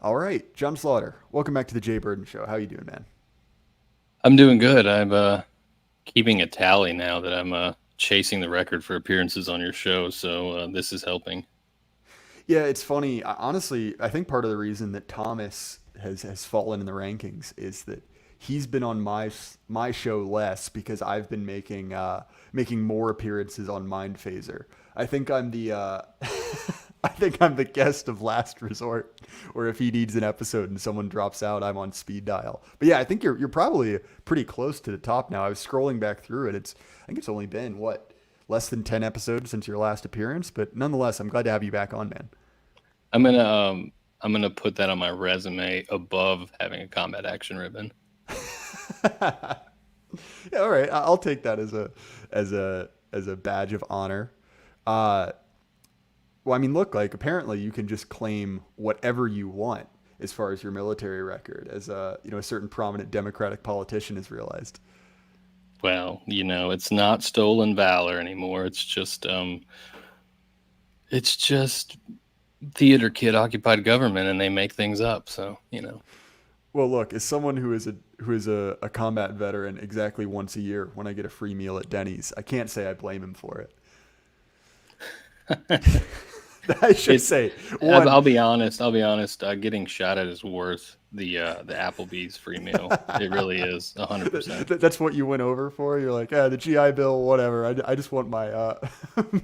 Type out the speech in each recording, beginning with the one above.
All right, John Slaughter. Welcome back to the Jay Burden Show. How you doing, man? I'm doing good. I'm keeping a tally now that I'm chasing the record for appearances on your show, so this is helping. Yeah, it's funny. Honestly, I think part of the reason that Thomas has fallen in the rankings is that he's been on my show less because I've been making more appearances on Mind Phaser. I think I'm the I think I'm the guest of last resort, or if he needs an episode and someone drops out, I'm on speed dial. But yeah, I think you're probably pretty close to the top now. I was scrolling back through it. I think it's only been what, less than 10 episodes since your last appearance, but nonetheless, I'm glad to have you back on, man. I'm gonna um, I'm gonna put that on my resume above having a combat action ribbon. Yeah, all right. I'll take that as a badge of honor. Uh, well, I mean, look, like apparently you can just claim whatever you want as far as your military record, as a certain prominent Democratic politician has realized. Well, it's not stolen valor anymore. It's just theater kid occupied government, and they make things up. So. Well, look, as someone who is a combat veteran exactly once a year when I get a free meal at Denny's, I can't say I blame him for it. I should It. say I'll, one. I'll be honest. I'll be honest. Getting shot at is worth the Applebee's free meal. It really is 100%. That's what you went over for. You're like, the GI Bill, whatever. I just want my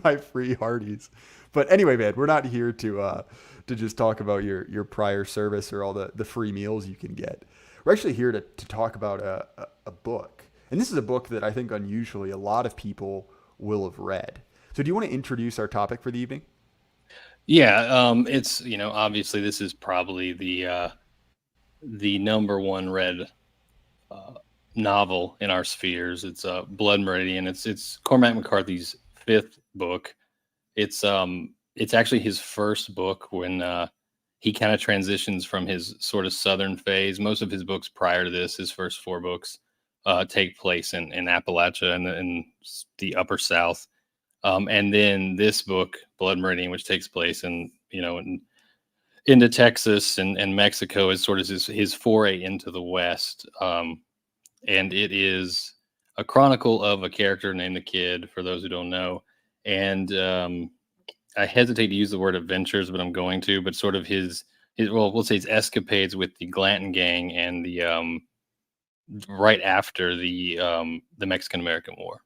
my free Hardee's. But anyway, man, we're not here to just talk about your prior service or all the free meals you can get. We're actually here to talk about a book, and this is a book that I think unusually a lot of people will have read. So, do you want to introduce our topic for the evening? Yeah, it's obviously this is probably the number one read uh, novel in our spheres. It's Blood Meridian. It's Cormac McCarthy's fifth book. It's actually his first book when he kind of transitions from his sort of southern phase. Most of his books prior to this, his first four books, take place in Appalachia and in the upper South. And then this book, Blood Meridian, which takes place into Texas and Mexico, is sort of his foray into the West. And it is a chronicle of a character named the Kid, for those who don't know. And I hesitate to use the word adventures, but I'm going to. But sort of his well, we'll say his escapades with the Glanton gang and the right after the Mexican American War.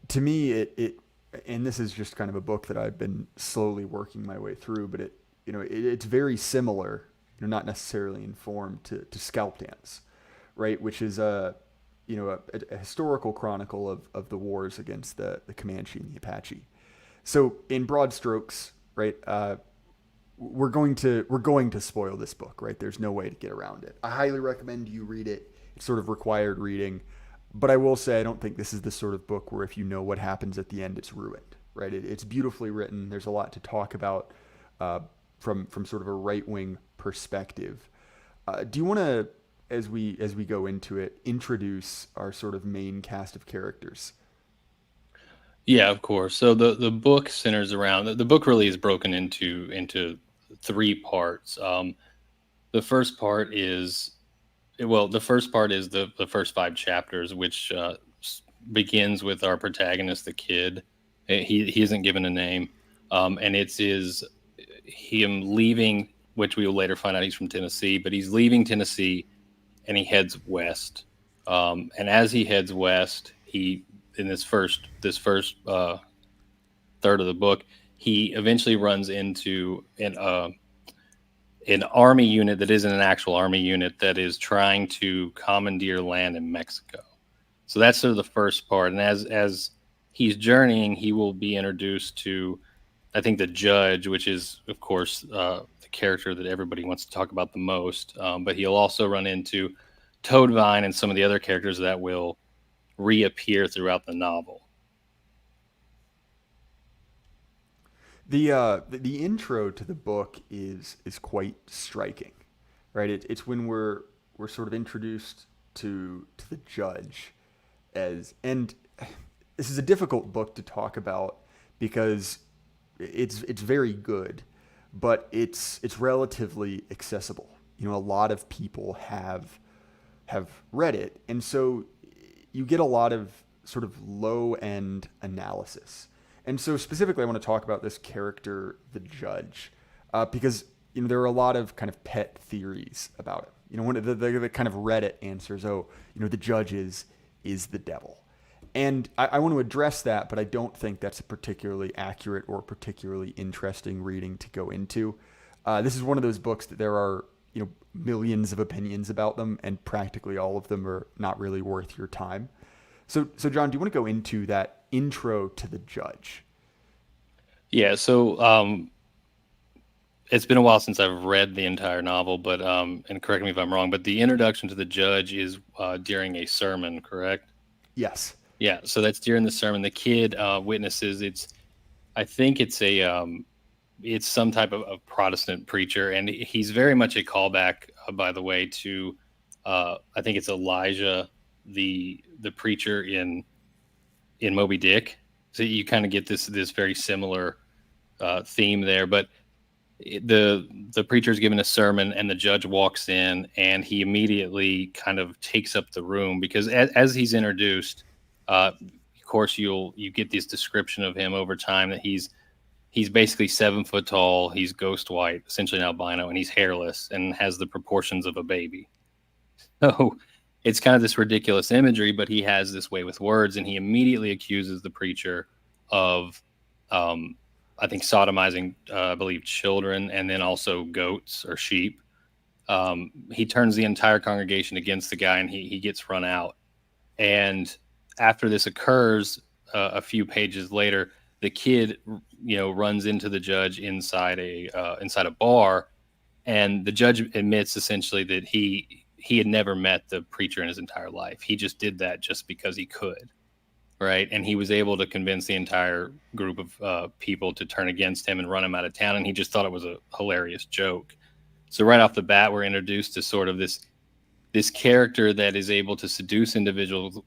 To me, and this is just kind of a book that I've been slowly working my way through, but it's very similar, not necessarily in form to Scalp Dance, right? Which is a historical chronicle of the wars against the Comanche and the Apache. So in broad strokes, right, we're going to spoil this book, right? There's no way to get around it. I highly recommend you read it. It's sort of required reading, but I will say I don't think this is the sort of book where if you know what happens at the end, it's ruined, right? It's beautifully written. There's a lot to talk about uh, from sort of a right wing perspective. Do you want to, as we go into it, introduce our sort of main cast of characters? Yeah, of course. So the book centers around the book really is broken into three parts. The first part is the first part is the first five chapters, which begins with our protagonist, the Kid. He isn't given a name, and it's him leaving, which we will later find out he's from Tennessee, but he's leaving Tennessee and he heads west. And as he heads west, he in this first third of the book, he eventually runs into an army unit that isn't an actual army unit that is trying to commandeer land in Mexico. So that's sort of the first part. And as he's journeying, he will be introduced to, I think, the judge, which is of course the character that everybody wants to talk about the most. But he'll also run into Toadvine and some of the other characters that will reappear throughout the novel. The intro to the book is quite striking, right? It's when we're sort of introduced to the judge and this is a difficult book to talk about because it's very good, but it's relatively accessible. You know, a lot of people have read it, and so you get a lot of sort of low end analysis. And so specifically, I want to talk about this character, the judge, because you know there are a lot of kind of pet theories about it. You know, one of the kind of Reddit answers, oh, you know, the judge is the devil. And I want to address that, but I don't think that's a particularly accurate or particularly interesting reading to go into. This is one of those books that there are, you know, millions of opinions about them, and practically all of them are not really worth your time. So John, do you want to go into that intro to the judge? Yeah, so it's been a while since I've read the entire novel, but and correct me if I'm wrong, but the introduction to the judge is during a sermon, correct? Yes. Yeah, so that's during the sermon. The kid witnesses. I think it's some type of Protestant preacher, and he's very much a callback, by the way, to I think it's Elijah, the preacher in Moby Dick. So you kind of get this very similar theme there. But the preacher is giving a sermon, and the judge walks in, and he immediately kind of takes up the room because as he's introduced, of course you get this description of him over time that he's basically 7 foot tall, he's ghost white, essentially an albino, and he's hairless and has the proportions of a baby. So it's kind of this ridiculous imagery, but he has this way with words, and he immediately accuses the preacher of, I think, sodomizing, I believe, children, and then also goats or sheep. He turns the entire congregation against the guy, and he gets run out. And after this occurs, a few pages later, the kid, you know, runs into the judge inside a bar, and the judge admits essentially that he had never met the preacher in his entire life. He just did that just because he could, right? And he was able to convince the entire group of people to turn against him and run him out of town, and he just thought it was a hilarious joke. So right off the bat, we're introduced to sort of this character that is able to seduce individuals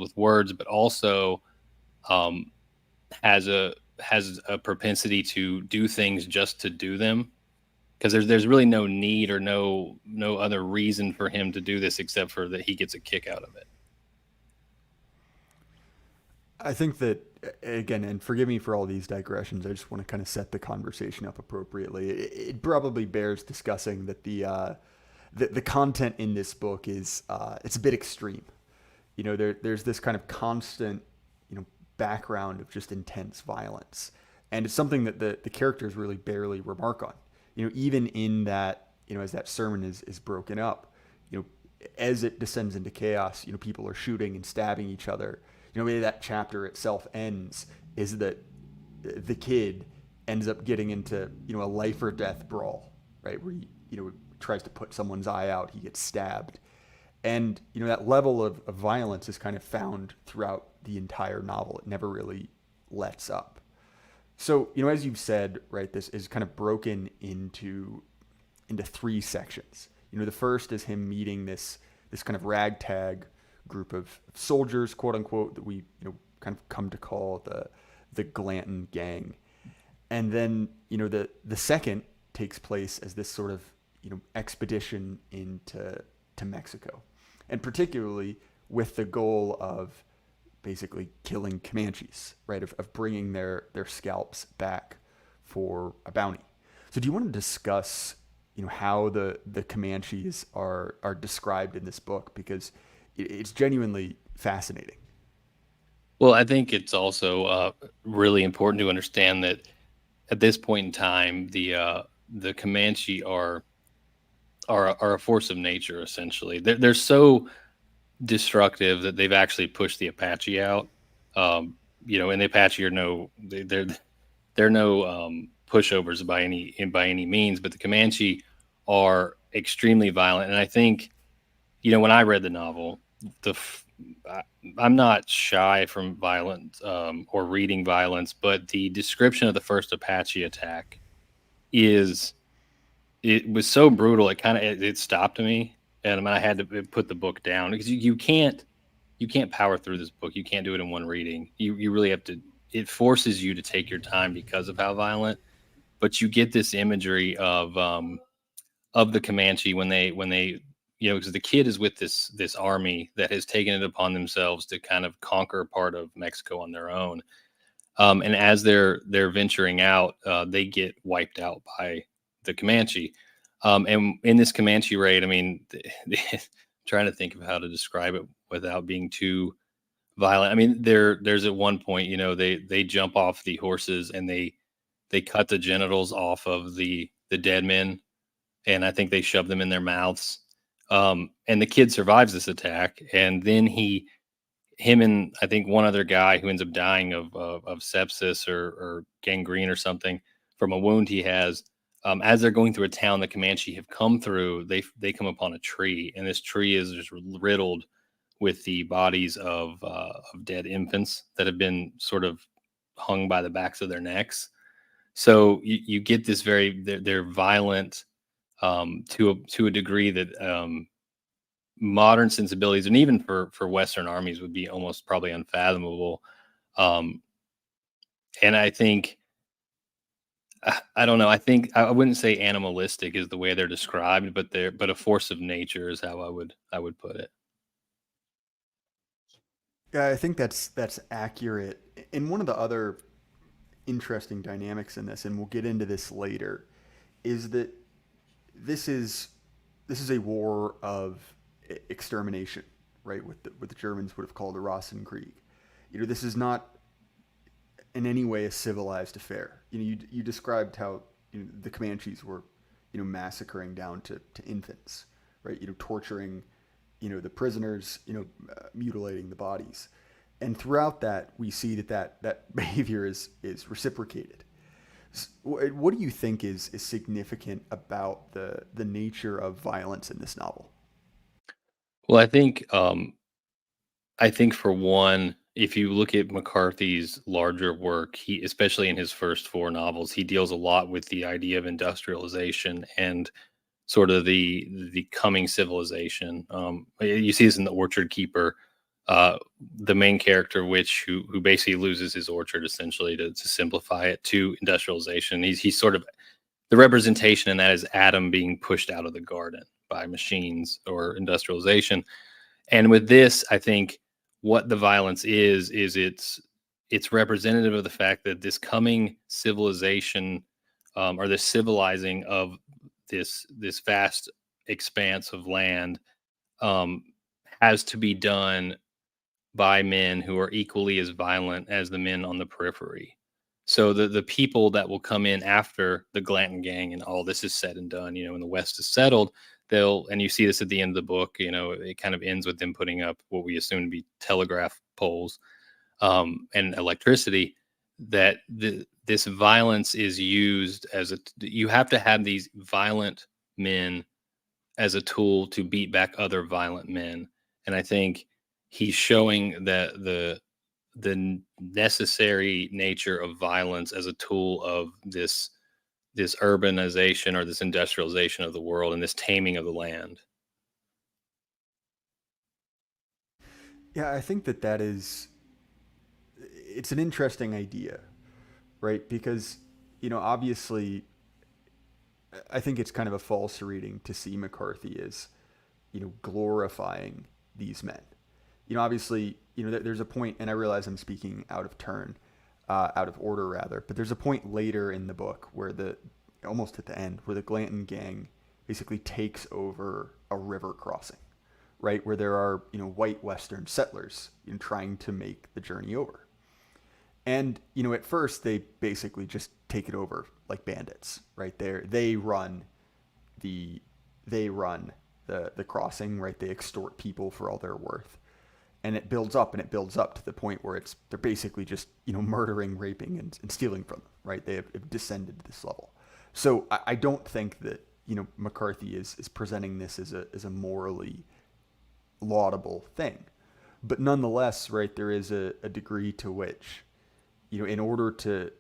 with words, but also has a propensity to do things just to do them, because there's really no need or no other reason for him to do this except for that he gets a kick out of it. I think that, again, and forgive me for all these digressions, I just want to kind of set the conversation up appropriately. It probably bears discussing that the content in this book is it's a bit extreme. You know, there's this kind of constant, you know, background of just intense violence, and it's something that the characters really barely remark on. You know, even in that, you know, as that sermon is broken up, you know, as it descends into chaos, you know, people are shooting and stabbing each other. You know, maybe that chapter itself ends is that the kid ends up getting into, you know, a life or death brawl, right, where he, you know, tries to put someone's eye out, he gets stabbed. And, you know, that level of violence is kind of found throughout the entire novel. It never really lets up. So, you know, as you've said, right, this is kind of broken into 3 sections. You know, the first is him meeting this kind of ragtag group of soldiers, quote unquote, that we, you know, kind of come to call the Glanton gang. And then, you know, the second takes place as this sort of, you know, expedition into Mexico, and particularly with the goal of basically killing Comanches, right? Of bringing their scalps back for a bounty. So do you want to discuss, you know, how the Comanches are described in this book? Because it's genuinely fascinating. Well, I think it's also really important to understand that at this point in time, the Comanche are a force of nature. Essentially, they're so destructive that they've actually pushed the Apache out. You know, and the Apache are they're no pushovers by any means, but the Comanche are extremely violent. And I think, you know, when I read the novel, I'm not shy from violence or reading violence, but the description of the first Apache attack it was so brutal. It stopped me, and I had to put the book down because you can't power through this book. You can't do it in one reading. You really have to it forces you to take your time because of how violent. But you get this imagery of the Comanche when they because the kid is with this army that has taken it upon themselves to kind of conquer part of Mexico on their own. And as they're venturing out, they get wiped out by the Comanche. And in this Comanche raid, I mean, trying to think of how to describe it without being too violent. I mean, there's at one point, they jump off the horses and they cut the genitals off of the dead men, and I think they shove them in their mouths. And the kid survives this attack, and then him and I think one other guy who ends up dying of sepsis or gangrene or something from a wound he has. As they're going through a town the Comanche have come through, they come upon a tree, and this tree is just riddled with the bodies of dead infants that have been sort of hung by the backs of their necks. So you get this they're violent to a degree that modern sensibilities and even for Western armies would be almost probably unfathomable. Um, and I think I don't know. I think I wouldn't say animalistic is the way they're described, but a force of nature is how I would put it. Yeah, I think that's accurate. And one of the other interesting dynamics in this, and we'll get into this later, is that this is this is a war of extermination, right? What the Germans would have called a Rassenkrieg. This is not in any way a civilized affair. You described how the Comanches were massacring down to infants, right? Torturing the prisoners, mutilating the bodies, and throughout that we see that behavior is reciprocated. What do you think is significant about the nature of violence in this novel? Well, I think for one, if you look at McCarthy's larger work, he especially in his first four novels, he deals a lot with the idea of industrialization and sort of the coming civilization. You see this in the Orchard Keeper, uh, the main character, who basically loses his orchard essentially to simplify it to industrialization. He's sort of the representation in that is Adam being pushed out of the garden by machines or industrialization. And with this, I think what the violence is it's representative of the fact that this coming civilization, or the civilizing of this vast expanse of land, um, has to be done by men who are equally as violent as the men on the periphery. So the people that will come in after the Glanton gang and all this is said and done, and the West is settled, and you see this at the end of the book, it kind of ends with them putting up what we assume to be telegraph poles, and electricity. That this violence is used you have to have these violent men as a tool to beat back other violent men. And I think he's showing that the necessary nature of violence as a tool of this urbanization or this industrialization of the world and this taming of the land. Yeah, I think that it's an interesting idea, right? Because obviously, I think it's kind of a false reading to see McCarthy as glorifying these men. Obviously, there's a point, and I realize I'm speaking out of turn, out of order rather, but there's a point later in the book where almost at the end, where the Glanton gang basically takes over a river crossing, right? Where there are, white Western settlers, trying to make the journey over. And, at first they basically just take it over like bandits, right? They run the, they run the crossing, right? They extort people for all they're worth, and it builds up and it builds up to the point where they're basically just murdering, raping, and stealing from them, right? They have descended to this level. So I don't think that McCarthy is presenting this as a morally laudable thing, but nonetheless, right, there is a degree to which in order to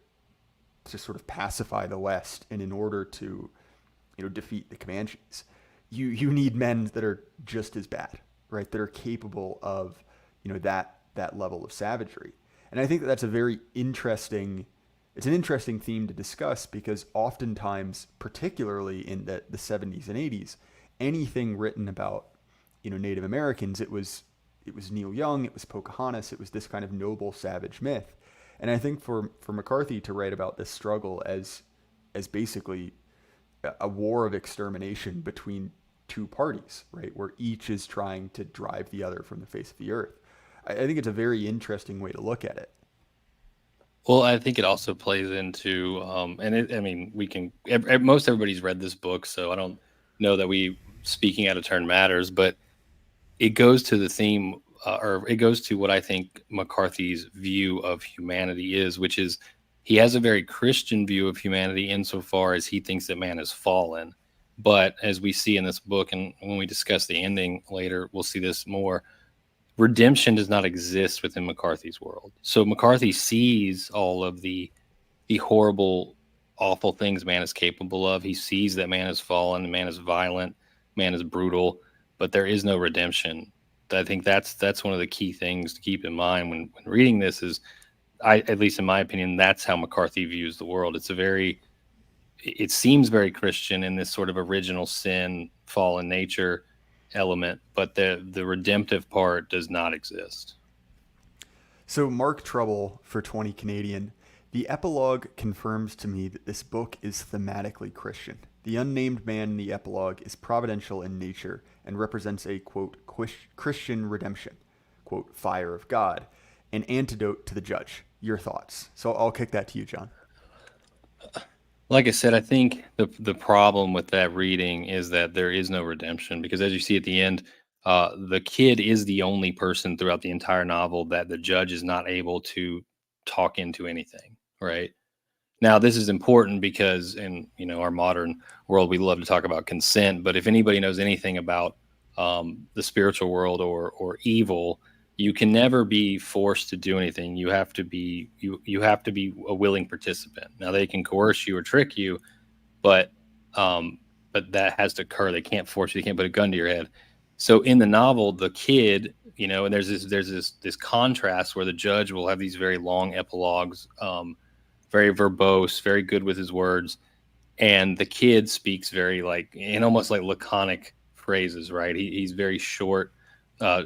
sort of pacify the West, and in order to defeat the Comanches, you need men that are just as bad, right? That are capable of that level of savagery. And I think that that's a very interesting, it's an interesting theme to discuss because oftentimes, particularly in the 70s and 80s, anything written about, Native Americans, it was Neil Young, it was Pocahontas, it was this kind of noble savage myth. And I think for McCarthy to write about this struggle as basically a war of extermination between two parties, right, where each is trying to drive the other from the face of the earth. I think it's a very interesting way to look at it. Well, I think it also plays into, I mean, most everybody's read this book, so I don't know that we speaking out of turn matters, but it goes to the theme, or it goes to what I think McCarthy's view of humanity is, which is he has a very Christian view of humanity insofar as he thinks that man has fallen. But as we see in this book, and when we discuss the ending later, we'll see this more. Redemption does not exist within McCarthy's world. So McCarthy sees all of the horrible, awful things man is capable of. He sees that man has fallen, man is violent, man is brutal, but there is no redemption. I think that's one of the key things to keep in mind when reading this is, at least in my opinion, that's how McCarthy views the world. It seems very Christian in this sort of original sin, fallen nature element, but the redemptive part does not exist. So, Mark Trouble for 20 Canadian. The epilogue confirms to me that this book is thematically Christian. The unnamed man in the epilogue is providential in nature and represents a, quote, Christian redemption, quote, fire of God, an antidote to the judge. Your thoughts? So I'll kick that to you, John. Like I said, I think the problem with that reading is that there is no redemption, because as you see at the end, the kid is the only person throughout the entire novel that the judge is not able to talk into anything, right? Now, this is important because in our modern world, we love to talk about consent. But if anybody knows anything about the spiritual world or evil, you can never be forced to do anything. You have to be you have to be a willing participant. Now, they can coerce you or trick you, but that has to occur. They can't force you. They can't put a gun to your head. So in the novel, the kid, and there's this contrast where the judge will have these very long epilogues, very verbose, very good with his words, and the kid speaks very in almost like laconic phrases, right? He's very short,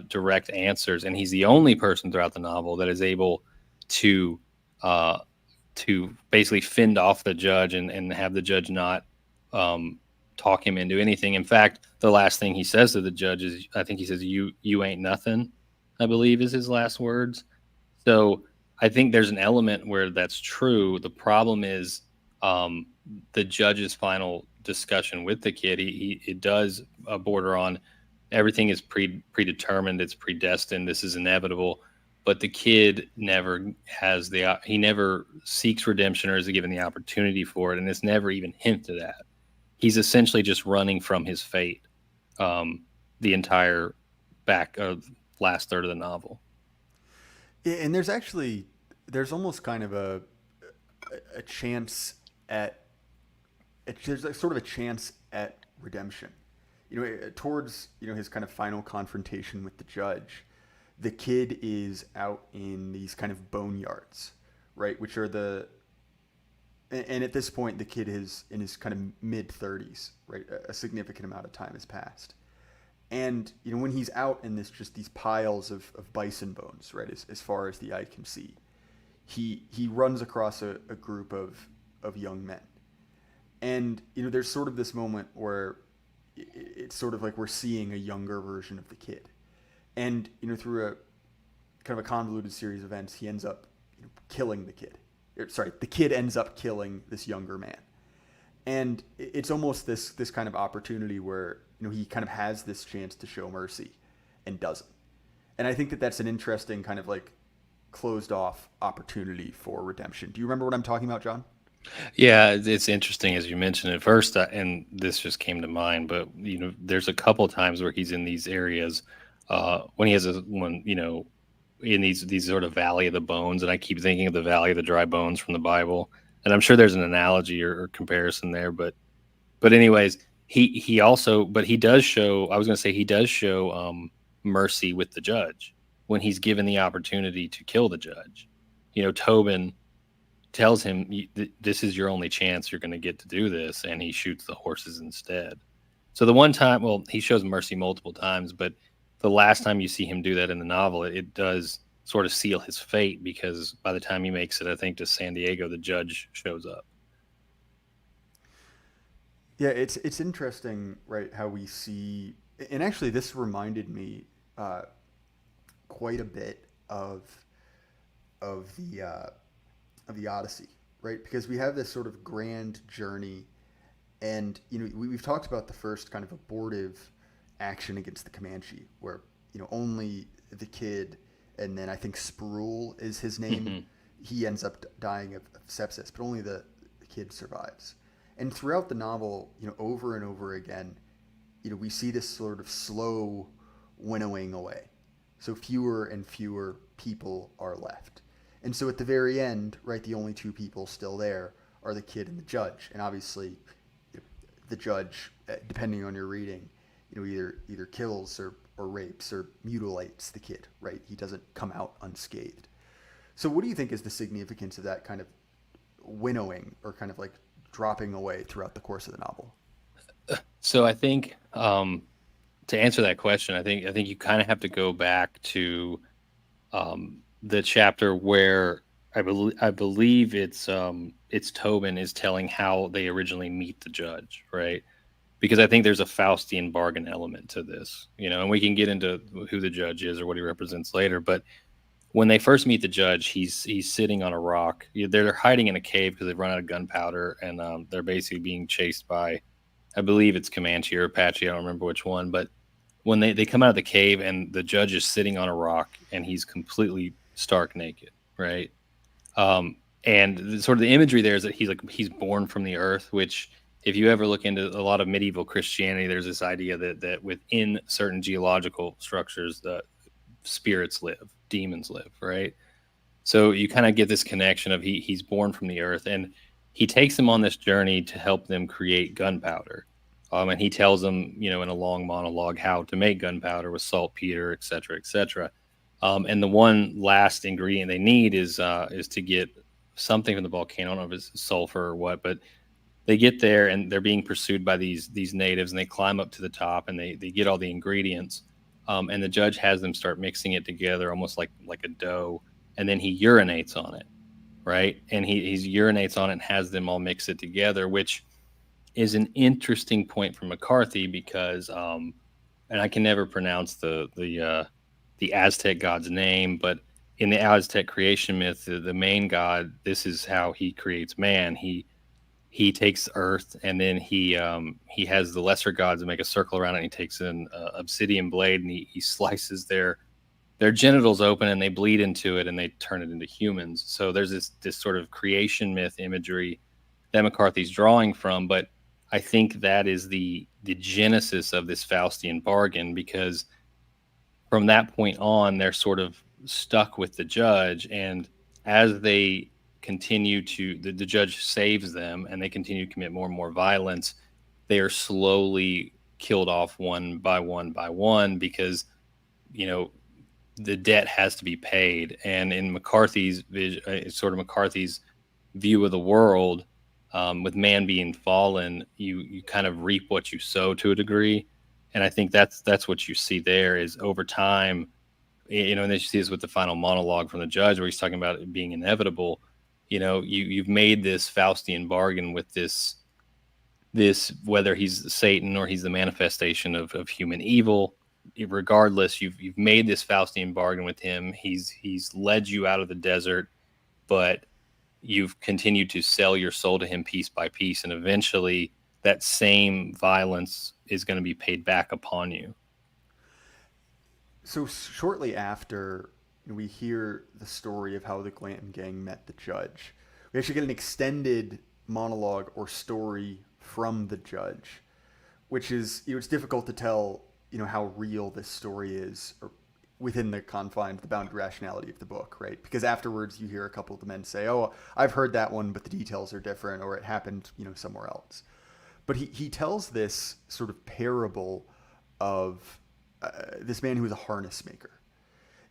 direct answers, and he's the only person throughout the novel that is able to basically fend off the judge and have the judge not talk him into anything. In fact, the last thing he says to the judge is, I think he says, "You ain't nothing," I believe is his last words. So I think there's an element where that's true. The problem is the judge's final discussion with the kid. It does border on everything is predetermined. It's predestined. This is inevitable. But the kid never he never seeks redemption or is given the opportunity for it. And it's never even hinted at. He's essentially just running from his fate the entire last third of the novel. And there's almost kind of a chance there's sort of a chance at redemption. Towards his kind of final confrontation with the judge, the kid is out in these kind of boneyards, right? Which are and at this point the kid is in his kind of mid 30s, right? A significant amount of time has passed. And when he's out in these piles of bison bones, right, as far as the eye can see, he runs across a group of young men. And there's sort of this moment where it's sort of like we're seeing a younger version of the kid. And through a kind of a convoluted series of events, he ends up killing the kid. The kid ends up killing this younger man. And it's almost this kind of opportunity where he kind of has this chance to show mercy and doesn't. And I think that that's an interesting kind of closed off opportunity for redemption. Do you remember what I'm talking about, John? Yeah, it's interesting as you mentioned it first, and this just came to mind. But there's a couple of times where he's in these areas when he has in these sort of Valley of the Bones, and I keep thinking of the Valley of the Dry Bones from the Bible, and I'm sure there's an analogy or comparison there. But anyways, he does show. I was going to say he does show mercy with the judge when he's given the opportunity to kill the judge. Tobin tells him, "This is your only chance. You're going to get to do this," and he shoots the horses instead. So the one time, well, he shows mercy multiple times, but the last time you see him do that in the novel, it does sort of seal his fate because by the time he makes it, I think, to San Diego, the judge shows up. Yeah, it's interesting, right? How we see, and actually, this reminded me uh, quite a bit of the Odyssey, right? Because we have this sort of grand journey, and we've talked about the first kind of abortive action against the Comanche, where only the kid, and then I think Sproul is his name. Hmm. He ends up dying of sepsis, but only the kid survives. And throughout the novel, over and over again, we see this sort of slow winnowing away. So fewer and fewer people are left. And so at the very end, right, the only two people still there are the kid and the judge. And obviously, the judge, depending on your reading, either kills or rapes or mutilates the kid, right? He doesn't come out unscathed. So what do you think is the significance of that kind of winnowing or kind of like dropping away throughout the course of the novel? So I think to answer that question, I think you kind of have to go back to the chapter where I believe it's Tobin is telling how they originally meet the judge, right? Because I think there's a Faustian bargain element to this, and we can get into who the judge is or what he represents later. But when they first meet the judge, he's sitting on a rock. They're hiding in a cave because they've run out of gunpowder, and they're basically being chased by, I believe it's Comanche or Apache. I don't remember which one, but when they come out of the cave and the judge is sitting on a rock and he's completely stark naked, right? And sort of the imagery there is that he's born from the earth, which if you ever look into a lot of medieval Christianity, there's this idea that within certain geological structures, the spirits live, demons live, right? So you kind of get this connection of he's born from the earth, and he takes them on this journey to help them create gunpowder. And he tells them, in a long monologue, how to make gunpowder with saltpeter, et cetera, et cetera. And the one last ingredient they need is to get something from the volcano. I don't know if it's sulfur or what, but they get there and they're being pursued by these natives, and they climb up to the top and they get all the ingredients. And the judge has them start mixing it together, almost like a dough, and then he urinates on it, right? And he urinates on it and has them all mix it together, which is an interesting point for McCarthy because, and I can never pronounce the Aztec god's name, but in the Aztec creation myth, the main god, this is how he creates man. He takes earth and then he has the lesser gods make a circle around it. And he takes an obsidian blade and he slices their genitals open and they bleed into it and they turn it into humans. So there's this sort of creation myth imagery that McCarthy's drawing from, but I think that is the genesis of this Faustian bargain because from that point on they're sort of stuck with the judge, and as they continue to the judge saves them and they continue to commit more and more violence, they are slowly killed off one by one by one because you know the debt has to be paid. And in McCarthy's vision, sort of McCarthy's view of the world, with man being fallen, you kind of reap what you sow to a degree. And I think that's what you see there is over time, and then you see this with the final monologue from the judge where he's talking about it being inevitable. You've made this Faustian bargain with this whether he's Satan or he's the manifestation of human evil. Regardless, you've made this Faustian bargain with him. He's led you out of the desert, but you've continued to sell your soul to him piece by piece, and eventually that same violence is going to be paid back upon you. So shortly after we hear the story of how the Glanton gang met the judge, we actually get an extended monologue or story from the judge, which is it's difficult to tell how real this story is or within the confines, the bounded rationality of the book, right? Because afterwards you hear a couple of the men say, "Oh, I've heard that one, but the details are different, or it happened somewhere else." But he tells this sort of parable of this man who was a harness maker.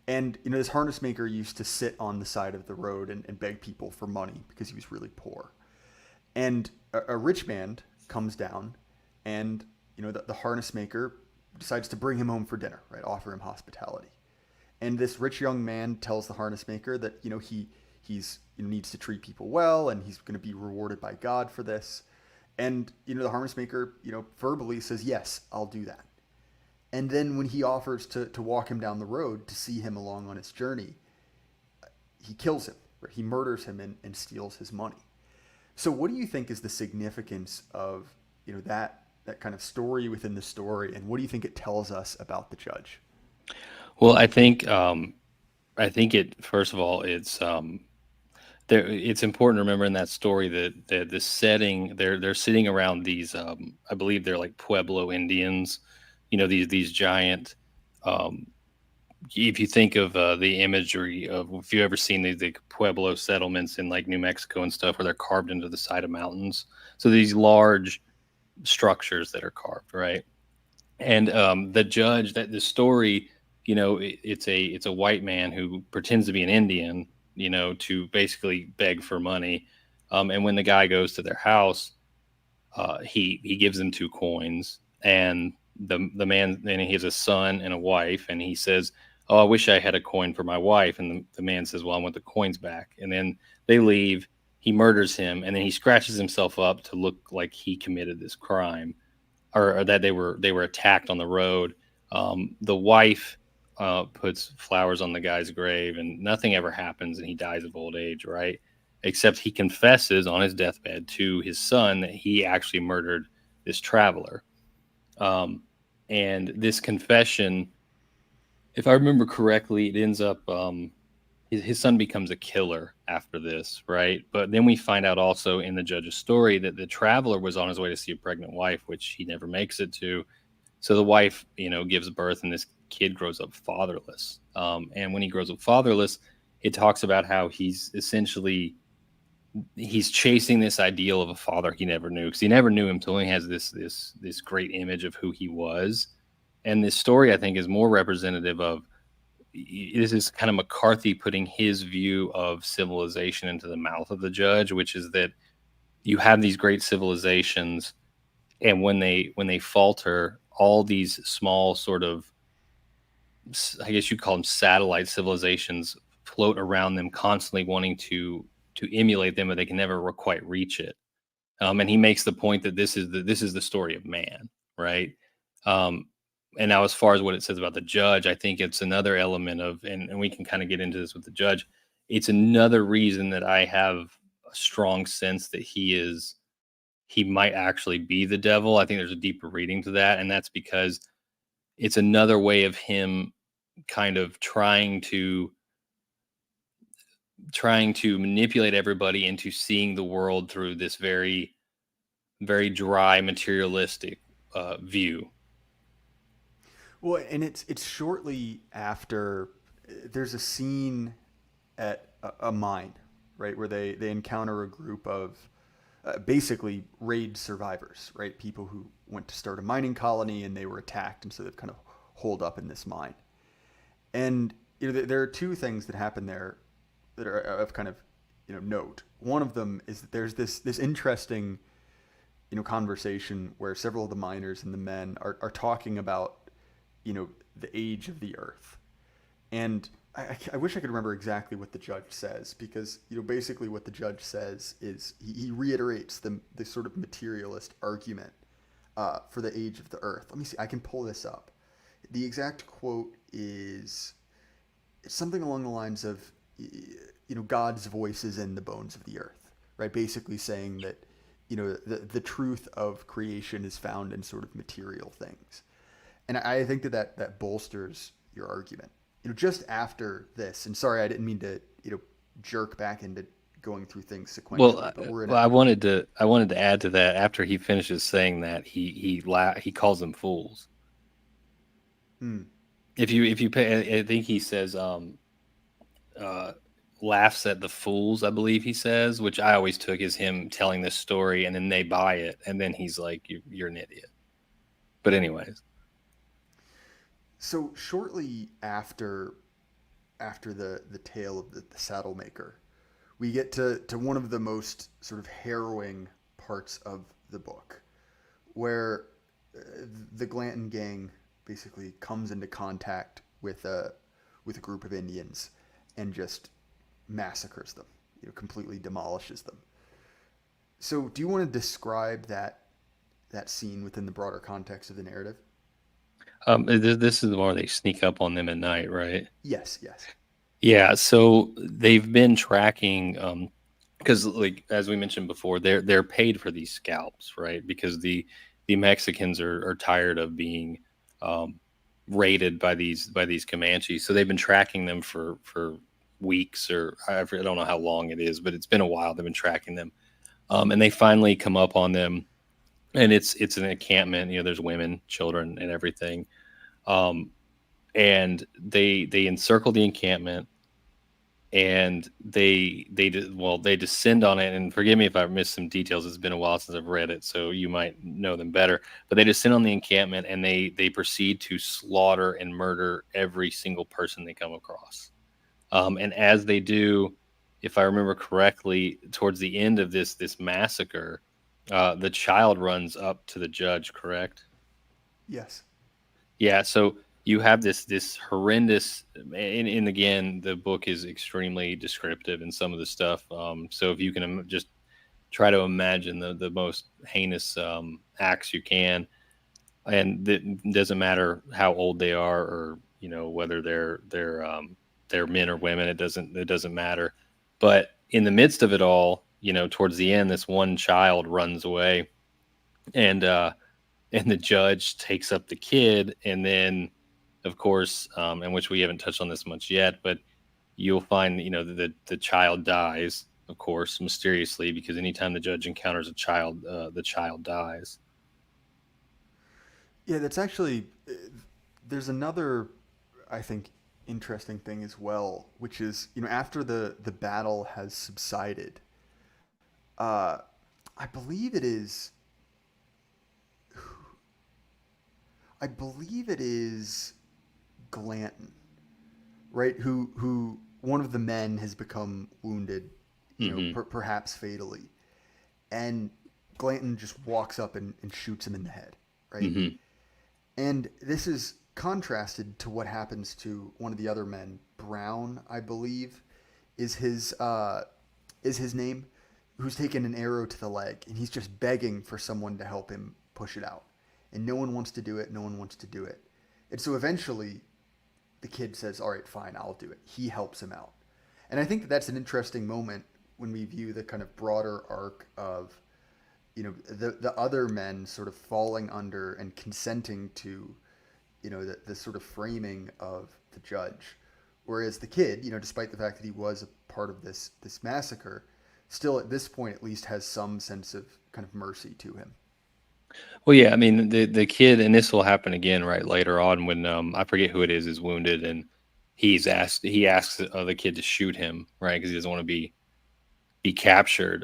And this harness maker used to sit on the side of the road and beg people for money because he was really poor. And a rich man comes down, and the harness maker decides to bring him home for dinner, right? Offer him hospitality. And this rich young man tells the harness maker that he's needs to treat people well, and he's going to be rewarded by God for this. And the harness maker verbally says, yes, I'll do that. And then when he offers to walk him down the road to see him along on his journey, he kills him. Right? He murders him and steals his money. So what do you think is the significance of that kind of story within the story, and what do you think it tells us about the judge? Well, I think it first of all, it's important to remember in that story that the setting they're sitting around these I believe they're like Pueblo Indians, these giant. Um, if you think of the imagery of if you ever seen the Pueblo settlements in like New Mexico and stuff where they're carved into the side of mountains, so these large structures that are carved, right? And the judge that the story, it's a white man who pretends to be an Indian, to basically beg for money. And when the guy goes to their house, he gives them 2 coins, and the man, and he has a son and a wife, and he says, "Oh, I wish I had a coin for my wife." And the man says, "Well, I want the coins back." And then they leave. He murders him, and then he scratches himself up to look like he committed this crime, or that they were attacked on the road. The wife puts flowers on the guy's grave, and nothing ever happens, and he dies of old age, right? Except he confesses on his deathbed to his son that he actually murdered this traveler. Um, and this confession, if I remember correctly, it ends up his son becomes a killer after this, right? But then we find out also in the judge's story that the traveler was on his way to see a pregnant wife, which he never makes it to. So the wife, gives birth, and this kid grows up fatherless. And when he grows up fatherless, it talks about how he's chasing this ideal of a father he never knew, because he never knew him till he has this great image of who he was. And this story, I think, is more representative of this is kind of McCarthy putting his view of civilization into the mouth of the judge, which is that you have these great civilizations, and when they falter, all these small sort of, I guess you call them satellite civilizations, float around them, constantly wanting to emulate them, but they can never quite reach it. And he makes the point that this is the story of man, right? Um, and now, as far as what it says about the judge, I think it's another element of, and we can kind of get into this with the judge. It's another reason that I have a strong sense that he might actually be the devil. I think there's a deeper reading to that, and that's because it's another way of him kind of trying to manipulate everybody into seeing the world through this very, very dry, materialistic view. Well, and it's shortly after there's a scene at a mine, right, where they encounter a group of basically raid survivors, right, people who went to start a mining colony and they were attacked, and so they've kind of holed up in this mine. And there are two things that happen there that are of kind of note. One of them is that there's this interesting conversation where several of the miners and the men are talking about the age of the earth. And I wish I could remember exactly what the judge says, because basically what the judge says is he reiterates the sort of materialist argument for the age of the earth. Let me see, I can pull this up. The exact quote is something along the lines of God's voice is in the bones of the earth, right? Basically saying that the truth of creation is found in sort of material things. And I think that bolsters your argument. Just after this, and sorry, I didn't mean to jerk back into going through things Well, sequentially, but we're in well, I wanted to add to that. After he finishes saying that, he calls them fools. hmm. If you pay, I think he says uh, laughs at the fools. I believe he says, which I always took as him telling this story, and then they buy it, and then he's like, "You're an idiot." But anyways, So shortly after after the tale of the saddle maker, we get to one of the most sort of harrowing parts of the book, where the Glanton gang basically comes into contact with a group of Indians and just massacres them, completely demolishes them. So, do you want to describe that scene within the broader context of the narrative? This is the one where they sneak up on them at night, right? Yes, yes. Yeah, so they've been tracking because like as we mentioned before, they're paid for these scalps, right? Because the Mexicans are tired of being um, raided by these Comanches. So they've been tracking them for weeks or I don't know how long it is, but it's been a while. They've been tracking them, and they finally come up on them, and it's an encampment. You know, there's women, children, and everything. Um, and they encircle the encampment and they descend on it, and forgive me if I've missed some details. It's been a while since I've read it, so you might know them better. But they descend on the encampment and they proceed to slaughter and murder every single person they come across. And as they do, if I remember correctly, towards the end of this massacre, the child runs up to the judge, correct? Yes. Yeah, so you have this horrendous, and again, the book is extremely descriptive in some of the stuff. So if you can just try to imagine the most heinous acts you can, and it doesn't matter how old they are or whether they're men or women. It doesn't matter. But in the midst of it all, towards the end, this one child runs away, and the judge takes up the kid, and then of course, in which we haven't touched on this much yet, but you'll find the child dies, of course, mysteriously, because anytime the judge encounters a child, the child dies. Yeah, that's actually there's another, I think, interesting thing as well, which is after the battle has subsided, uh, I believe it is I believe it is Glanton, right? Who one of the men has become wounded, Hmm. perhaps fatally, and Glanton just walks up and shoots him in the head, right? Hmm. And this is contrasted to what happens to one of the other men, Brown, I believe, is his name, who's taken an arrow to the leg, and he's just begging for someone to help him push it out, and no one wants to do it. No one wants to do it, and so eventually, the kid says, "All right, fine, I'll do it." He helps him out, and I think that's an interesting moment when we view the kind of broader arc of the other men sort of falling under and consenting to the sort of framing of the judge, whereas the kid, despite the fact that he was a part of this massacre, still at this point at least has some sense of kind of mercy to him. Well, yeah, I mean the kid, and this will happen again right later on when I forget who it is wounded, and he asks the kid to shoot him, right, because he doesn't want to be captured.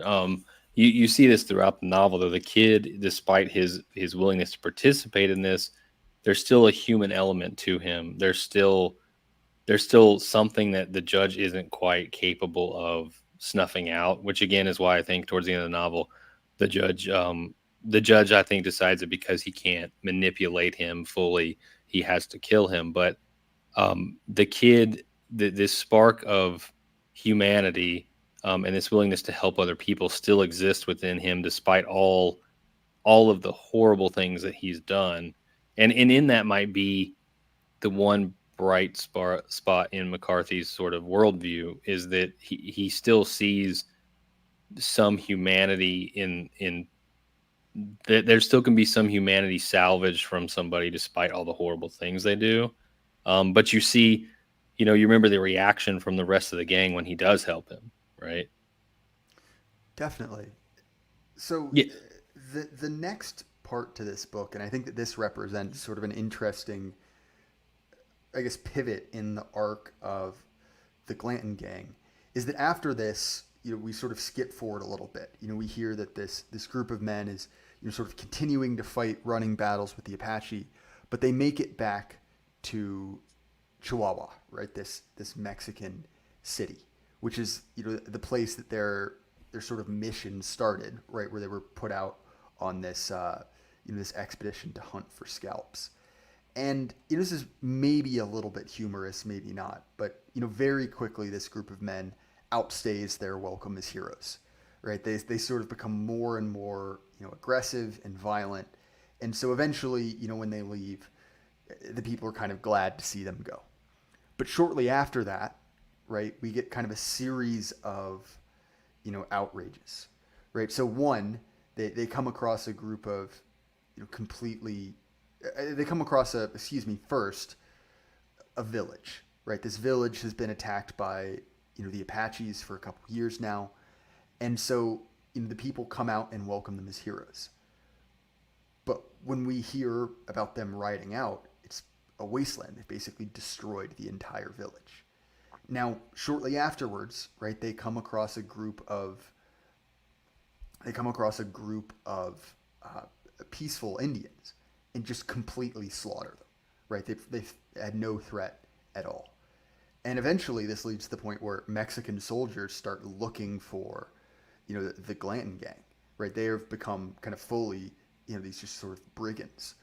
You see this throughout the novel, though. The kid, despite his willingness to participate in this, there's still a human element to him. There's still something that the judge isn't quite capable of snuffing out, which again is why I think towards the end of the novel, the judge the judge I think decides that because he can't manipulate him fully, he has to kill him. But the kid, this spark of humanity, and this willingness to help other people still exists within him, despite all of the horrible things that he's done. And in that might be the one bright spot in McCarthy's sort of worldview, is that he still sees some humanity in that there still can be some humanity salvaged from somebody despite all the horrible things they do. But you see, you remember the reaction from the rest of the gang when he does help him, right? Definitely. So Yeah. the next part to this book, and I think that this represents sort of an interesting, I guess, pivot in the arc of the Glanton gang, is that after this, we sort of skip forward a little bit. We hear that this group of men is sort of continuing to fight running battles with the Apache, but they make it back to Chihuahua, right? This Mexican city, which is the place that their sort of mission started, right, where they were put out on this this expedition to hunt for scalps. And this is maybe a little bit humorous, maybe not, but very quickly this group of men outstays their welcome as heroes, right? They sort of become more and more aggressive and violent, and so eventually when they leave, the people are kind of glad to see them go. But shortly after that, right, we get kind of a series of outrages, right? So one, they come across a group of completely they come across first a village, right? This village has been attacked by the Apaches for a couple years now, and so the people come out and welcome them as heroes. But when we hear about them riding out, it's a wasteland. They've basically destroyed the entire village. Now, shortly afterwards, right, they come across a group of peaceful Indians and just completely slaughter them, right? They've had no threat at all. And eventually this leads to the point where Mexican soldiers start looking for, the Glanton gang, right? They have become kind of fully, these just sort of brigands.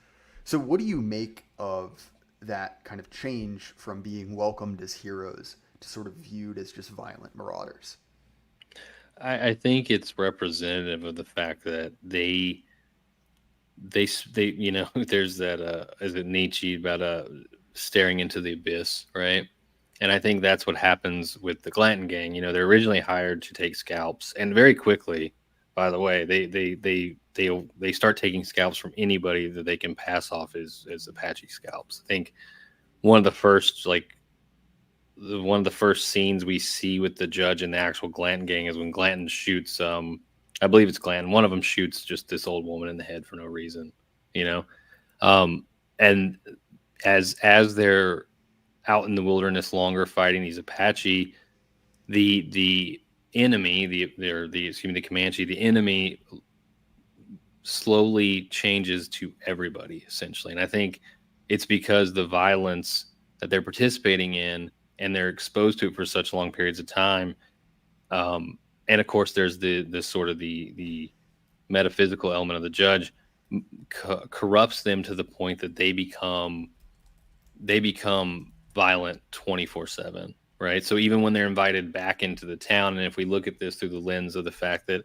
So what do you make of that kind of change from being welcomed as heroes to sort of viewed as just violent marauders? I think it's representative of the fact that they there's that is it Nietzsche about staring into the abyss, right? And I think that's what happens with the Glanton gang. They're originally hired to take scalps, and very quickly, by the way, they start taking scalps from anybody that they can pass off as Apache scalps. I think one of the first one of the first scenes we see with the judge and the actual Glanton gang is when Glanton shoots I believe it's Glanton. One of them shoots just this old woman in the head for no reason, and as they're out in the wilderness longer fighting these Apache, the enemy, the Comanche, the enemy slowly changes to everybody essentially. And I think it's because the violence that they're participating in and they're exposed to it for such long periods of time. And of course, there's the sort of the metaphysical element of the judge corrupts them to the point that they become violent 24/7, right? So even when they're invited back into the town, and if we look at this through the lens of the fact that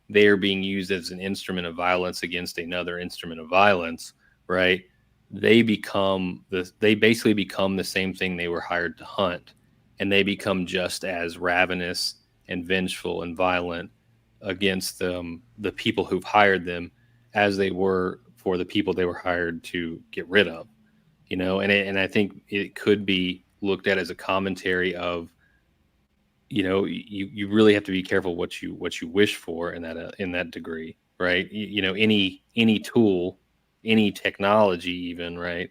they are being used as an instrument of violence against another instrument of violence, right? They basically become the same thing they were hired to hunt, and they become just as ravenous and vengeful and violent against the people who've hired them as they were for the people they were hired to get rid of. And I think it could be looked at as a commentary of, you really have to be careful what you wish for in that degree, right? Any tool, any technology, even, right,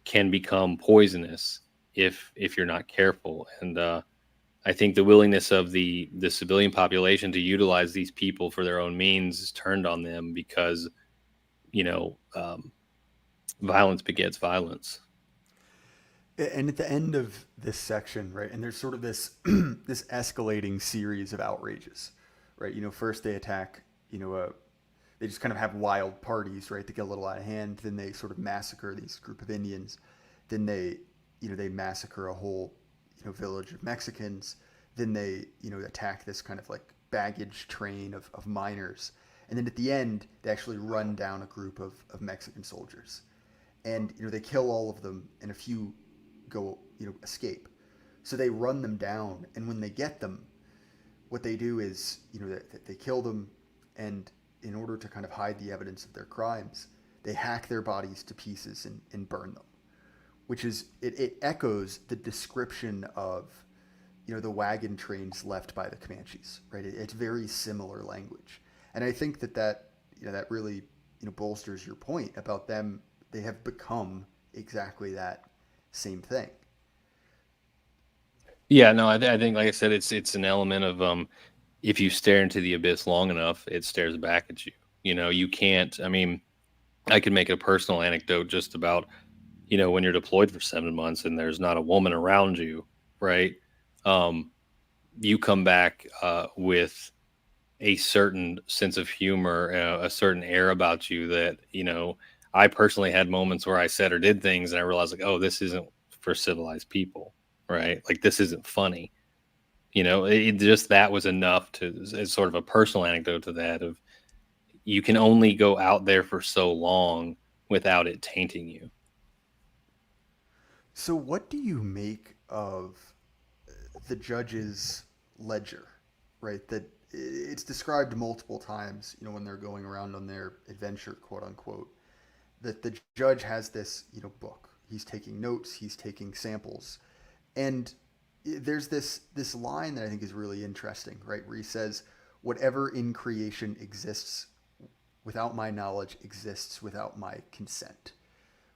can become poisonous if you're not careful. And I think the willingness of the civilian population to utilize these people for their own means is turned on them because violence begets violence. And at the end of this section, right, and there's sort of this this escalating series of outrages, right? First they attack, they just kind of have wild parties, right? They get a little out of hand. Then they sort of massacre these group of Indians. Then they massacre a whole, village of Mexicans. Then they, attack this kind of like baggage train of miners. And then at the end, they actually run down a group of Mexican soldiers. And, they kill all of them, and a few go, escape. So they run them down, and when they get them, what they do is, they kill them, and in order to kind of hide the evidence of their crimes, they hack their bodies to pieces and burn them, which is, it echoes the description of, the wagon trains left by the Comanches, right? It's very similar language. And I think that really, bolsters your point about them. They have become exactly that same thing. Yeah, no, I think, like I said, it's an element of if you stare into the abyss long enough, it stares back at you. You can't. I mean, I could make a personal anecdote just about when you're deployed for 7 months and there's not a woman around you, right? Um, you come back with a certain sense of humor, a certain air about you that, I personally had moments where I said or did things and I realized like, oh, this isn't for civilized people, right? Like this isn't funny. Just that was enough to, as sort of a personal anecdote to that of you can only go out there for so long without it tainting you. So, what do you make of the judge's ledger, right? That it's described multiple times, when they're going around on their adventure, quote unquote, that the judge has this, book. He's taking notes, he's taking samples, and there's this line that I think is really interesting, right? Where he says, "Whatever in creation exists without my knowledge exists without my consent."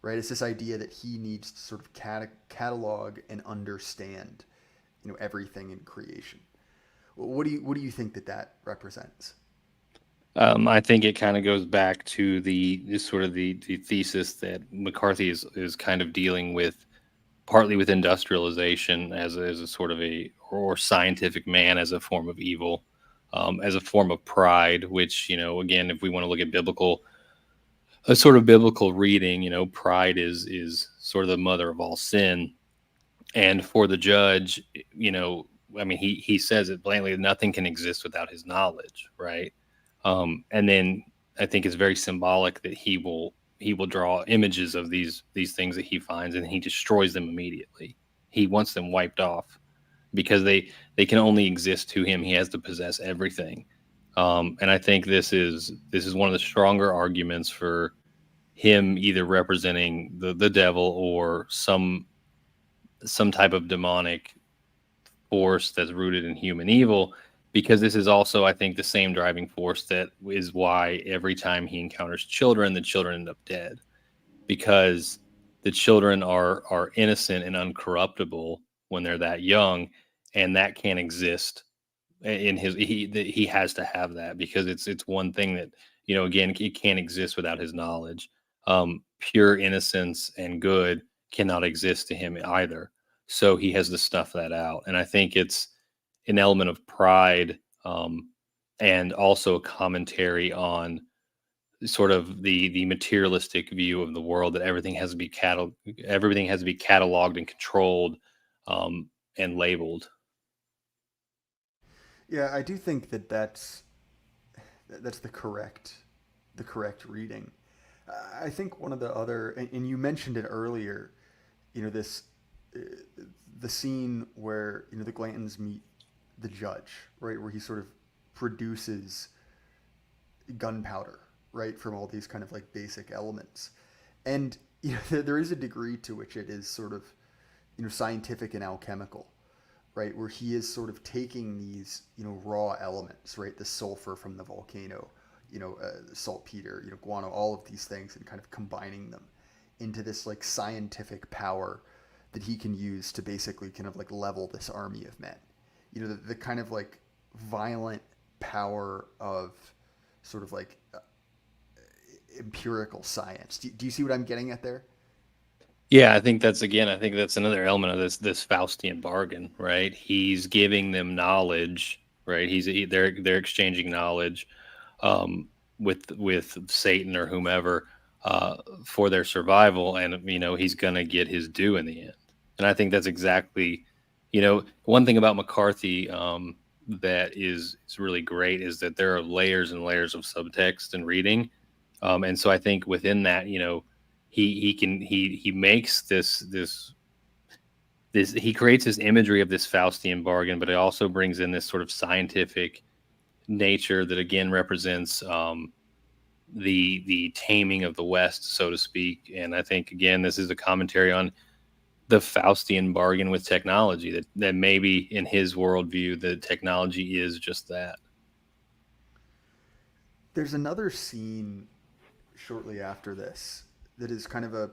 Right? It's this idea that he needs to sort of catalog and understand, everything in creation. What do you think that represents? I think it kind of goes back to the sort of the thesis that McCarthy is kind of dealing with, partly with industrialization as a sort of or scientific man as a form of evil, as a form of pride, which, again, if we want to look at a sort of biblical reading, pride is sort of the mother of all sin. And for the judge, I mean, he says it blatantly, nothing can exist without his knowledge, right? And then I think it's very symbolic that he will draw images of these things that he finds, and he destroys them immediately. He wants them wiped off because they can only exist to him. He has to possess everything. And I think this is one of the stronger arguments for him either representing the devil or some type of demonic force that's rooted in human evil, because this is also, I think, the same driving force that is why every time he encounters children, the children end up dead, because the children are innocent and uncorruptible when they're that young, and that can't exist in he has to have that because it's one thing that, again, it can't exist without his knowledge. Pure innocence and good cannot exist to him either, so he has to snuff that out. And I think it's an element of pride, and also a commentary on sort of the materialistic view of the world, that everything has to be cataloged and controlled, and labeled. Yeah, I do think that's the correct reading. I think one of the other, and you mentioned it earlier, this uh, the scene where the Glantons meet the judge, right, where he sort of produces gunpowder, right, from all these kind of like basic elements, and there is a degree to which it is sort of scientific and alchemical, right, where he is sort of taking these raw elements, right, the sulfur from the volcano, saltpeter, guano, all of these things, and kind of combining them into this like scientific power that he can use to basically kind of like level this army of men. The kind of like violent power of sort of like empirical science. Do you see what I'm getting at there? Yeah, I think that's another element of this Faustian bargain, right? He's giving them knowledge, right? They're exchanging knowledge, with Satan or whomever, for their survival, and he's gonna get his due in the end. And I think that's exactly, one thing about McCarthy, that is really great, is that there are layers and layers of subtext and reading, and so I think within that, he makes this he creates this imagery of this Faustian bargain, but it also brings in this sort of scientific nature that again represents, the taming of the West, so to speak. And I think again this is a commentary on the Faustian bargain with technology, that maybe in his worldview the technology is just that. There's another scene shortly after this that is kind of a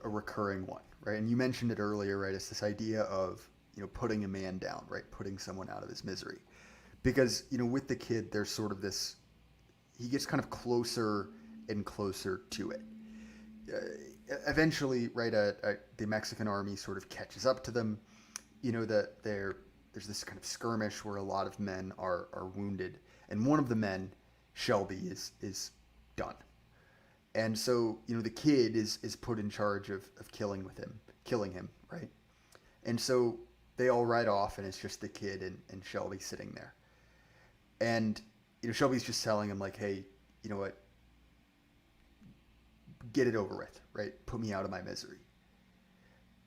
recurring one, right? And you mentioned it earlier, right? It's this idea of putting a man down, right? Putting someone out of his misery, because with the kid there's sort of this, he gets kind of closer and closer to it. eventually, right, the Mexican army sort of catches up to them. That there's this kind of skirmish where a lot of men are wounded, and one of the men, Shelby, is done. And so the kid is put in charge of killing him, right? And so they all ride off, and it's just the kid and Shelby sitting there. And Shelby's just telling him like, hey, you know what, get it over with, right? Put me out of my misery.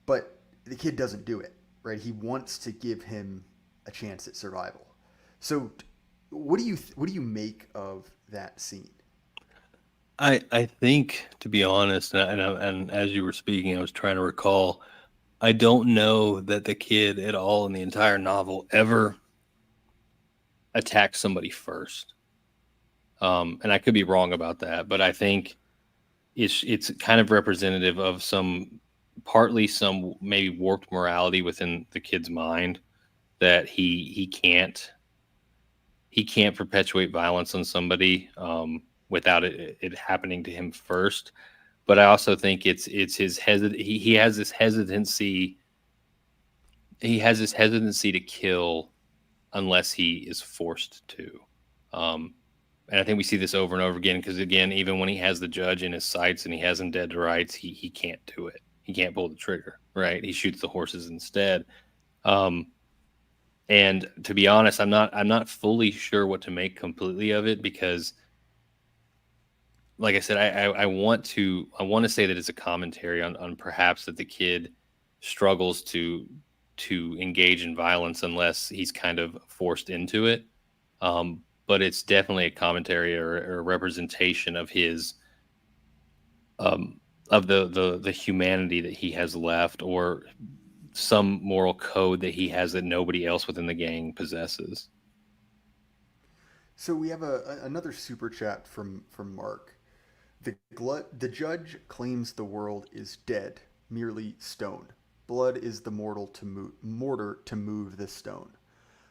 But the kid doesn't do it, right? He wants to give him a chance at survival. So, what do you make of that scene? I think, to be honest, and as you were speaking, I was trying to recall. I don't know that the kid at all in the entire novel ever attacks somebody first. And I could be wrong about that, but I think it's kind of representative of partly some maybe warped morality within the kid's mind, that he can't perpetuate violence on somebody without it happening to him first. But I also think it's his he has this hesitancy. He has this hesitancy to kill unless he is forced to. And I think we see this over and over again, because again, even when he has the judge in his sights and he has him dead to rights, he can't do it. He can't pull the trigger, right? He shoots the horses instead. And to be honest, I'm not fully sure what to make completely of it, because like I said, I want to say that it's a commentary on perhaps that the kid struggles to engage in violence unless he's kind of forced into it. But it's definitely a commentary or a representation of his of the humanity that he has left, or some moral code that he has that nobody else within the gang possesses. So we have another super chat from Mark. The judge claims the world is dead, merely stone. Blood is the mortar to move the stone.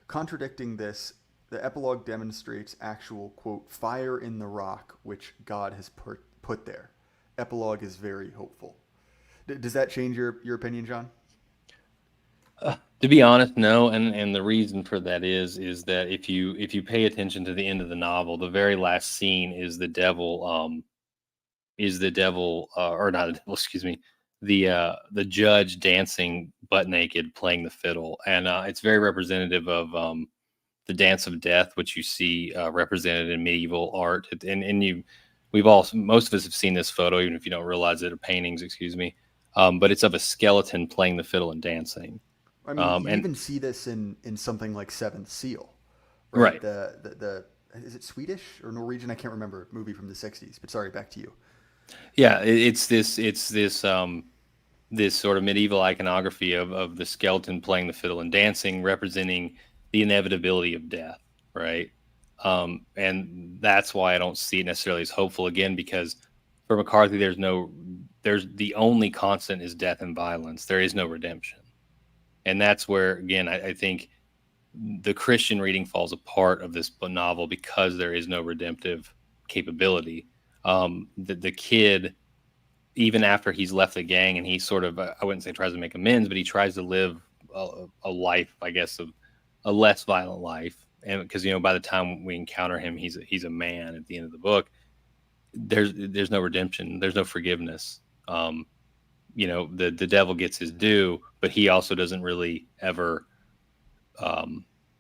Contradicting this, the epilogue demonstrates actual, quote, fire in the rock which God has put there. Epilogue is very hopeful. Does that change your opinion, John? To be honest, no, and the reason for that is that if you pay attention to the end of the novel, the very last scene is the devil, or not the devil, excuse me, the judge dancing butt naked, playing the fiddle, and it's very representative of the dance of death, which you see represented in medieval art. And most of us have seen this photo, even if you don't realize it, or paintings, excuse me. But it's of a skeleton playing the fiddle and dancing. I mean, you even see this in something like Seventh Seal, right? Right. The is it Swedish or Norwegian? I can't remember. Movie from the '60s. But sorry, back to you. Yeah, it's this sort of medieval iconography of the skeleton playing the fiddle and dancing, representing the inevitability of death, right? And that's why I don't see it necessarily as hopeful, again, because for McCarthy, there's the only constant is death and violence. There is no redemption. And that's where, again, I think the Christian reading falls apart of this novel, because there is no redemptive capability. The kid, even after he's left the gang, and he sort of, I wouldn't say tries to make amends, but he tries to live a life, I guess, of a less violent life. And because, by the time we encounter him, he's a man at the end of the book. There's no redemption. There's no forgiveness. The devil gets his due, but he also doesn't really ever,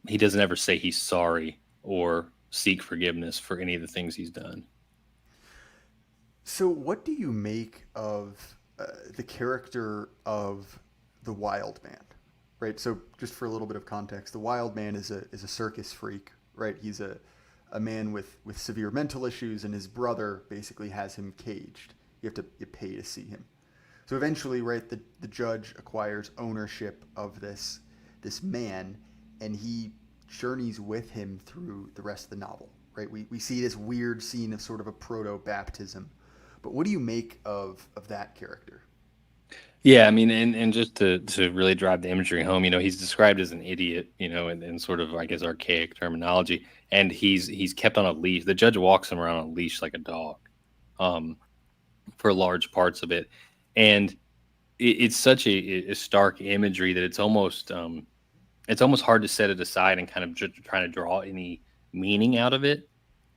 he doesn't ever say he's sorry or seek forgiveness for any of the things he's done. So, what do you make of the character of the Wild Man? Right. So, just for a little bit of context, the Wild Man is a circus freak. Right. He's a man with severe mental issues, and his brother basically has him caged. You pay to see him. So eventually, right, the judge acquires ownership of this man, and he journeys with him through the rest of the novel. Right. We see this weird scene of sort of a proto-baptism. But what do you make of that character? Yeah, I mean, and just to really drive the imagery home, he's described as an idiot, in sort of, I guess, archaic terminology, and he's kept on a leash. The judge walks him around on a leash like a dog, for large parts of it, And it's such a stark imagery that it's almost hard to set it aside and kind of trying to draw any meaning out of it.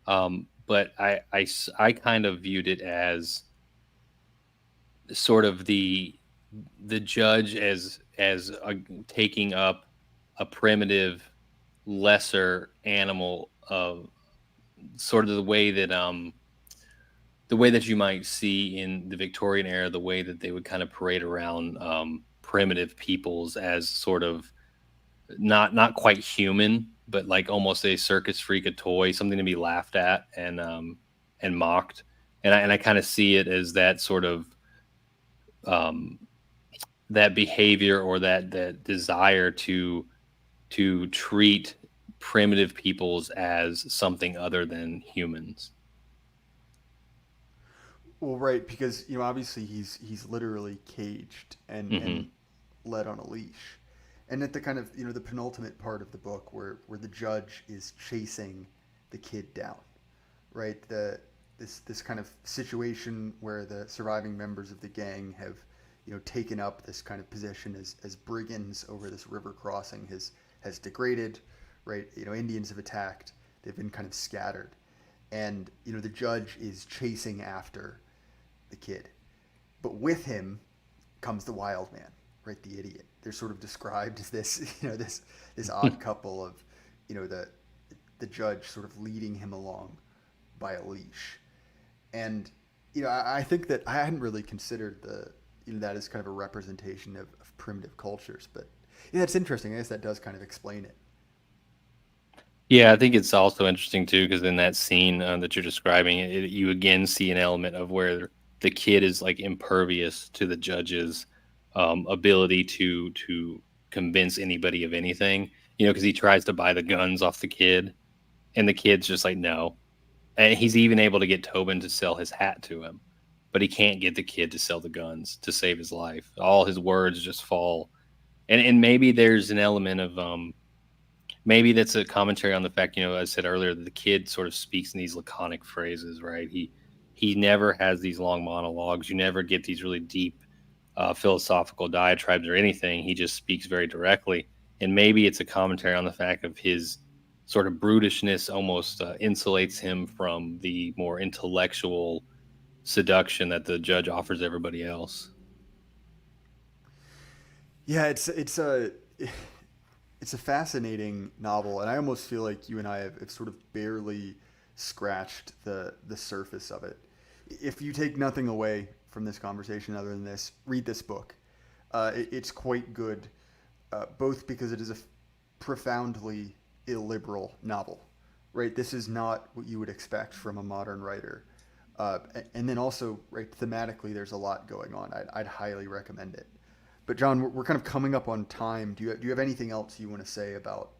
But I kind of viewed it as sort of the judge as taking up a primitive, lesser animal of sort of the way that you might see in the Victorian era, the way that they would kind of parade around primitive peoples as sort of not quite human, but like almost a circus freak, a toy, something to be laughed at and mocked. And I kind of see it as that sort of um, that behavior or that desire to treat primitive peoples as something other than humans. Well, right, because obviously he's literally caged and Hmm. led on a leash, and at the kind of the penultimate part of the book where the judge is chasing the kid down, right? This kind of situation where the surviving members of the gang have taken up this kind of position as brigands over this river crossing has degraded, right? Indians have attacked, they've been kind of scattered, and the judge is chasing after the kid. But with him comes the wild man, right? The idiot. They're sort of described as this, this odd couple of, the judge sort of leading him along by a leash. And I think that I hadn't really considered that as kind of a representation of primitive cultures, but that's interesting. I guess that does kind of explain it. Yeah, I think it's also interesting too because in that scene that you're describing, you again see an element of where the kid is like impervious to the judge's ability to convince anybody of anything. Because he tries to buy the guns off the kid, and the kid's just like no, and he's even able to get Tobin to sell his hat to him, but he can't get the kid to sell the guns to save his life. All his words just fall, and maybe there's an element of maybe that's a commentary on the fact, I said earlier that the kid sort of speaks in these laconic phrases, right? He never has these long monologues. You never get these really deep philosophical diatribes or anything. He just speaks very directly, and maybe it's a commentary on the fact of his sort of brutishness almost insulates him from the more intellectual seduction that the judge offers everybody else. Yeah, it's a fascinating novel, and I almost feel like you and I have sort of barely scratched the surface of it. If you take nothing away from this conversation other than this, read this book. It's quite good, both because it is a profoundly illiberal novel, right? This is not what you would expect from a modern writer. And then also, right, thematically, there's a lot going on. I'd highly recommend it. But John, we're kind of coming up on time. Do you have anything else you want to say about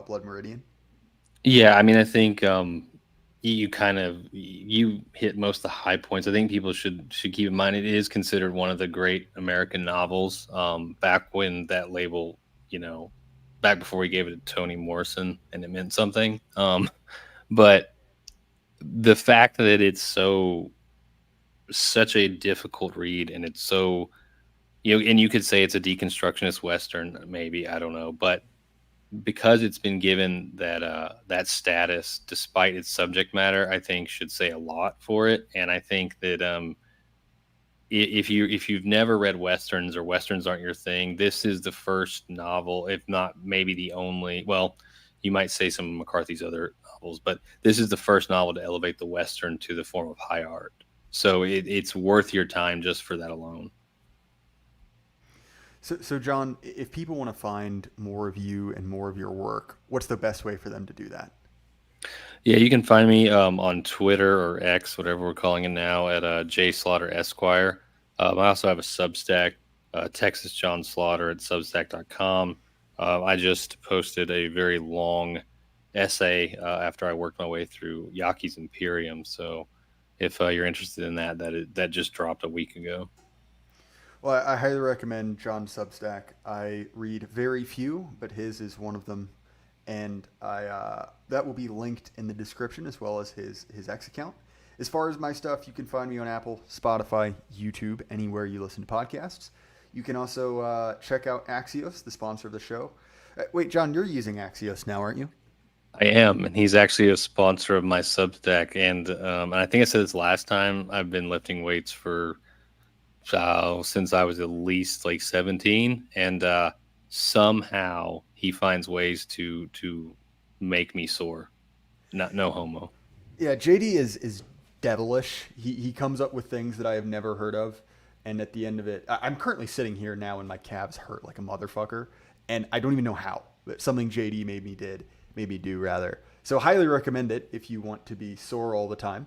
Blood Meridian? Yeah, I mean, I think you kind of you hit most of the high points. I think people should keep in mind it is considered one of the great American novels. Back when that label, you know, back before we gave it to Toni Morrison and it meant something. But the fact that it's such a difficult read and it's so and you could say it's a deconstructionist western, maybe I don't know, but because it's been given that status despite its subject matter, I think should say a lot for it. And I think that if you've never read westerns or westerns aren't your thing, this is the first novel, if not maybe the only. Well, you might say some of McCarthy's other novels, but this is the first novel to elevate the western to the form of high art. So it's worth your time just for that alone. So John, if people want to find more of you and more of your work, what's the best way for them to do that? Yeah, you can find me on Twitter or X, whatever we're calling it now, at jslaughteresq. I also have a Substack, Texas John Slaughter at substack.com. I just posted a very long essay after I worked my way through Yaki's Imperium. So if you're interested in that, that just dropped a week ago. Well, I highly recommend John's Substack. I read very few, but his is one of them, and I that will be linked in the description as well as his X account. As far as my stuff, you can find me on Apple, Spotify, YouTube, anywhere you listen to podcasts. You can also check out Axios, the sponsor of the show. Wait, John, you're using Axios now, aren't you? I am, and he's actually a sponsor of my Substack. And I think I said this last time. I've been lifting weights for since I was at least like 17, and somehow he finds ways to make me sore. Not no homo. Yeah, JD is devilish. He comes up with things that I have never heard of, and at the end of it, I'm currently sitting here now, and my calves hurt like a motherfucker, and I don't even know how. But something JD made me do rather. So highly recommend it if you want to be sore all the time,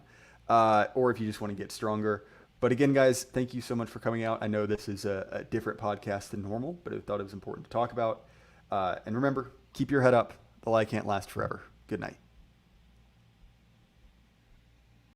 or if you just want to get stronger. But again, guys, thank you so much for coming out. I know this is a different podcast than normal, but I thought it was important to talk about. And remember, keep your head up. The lie can't last forever. Good night.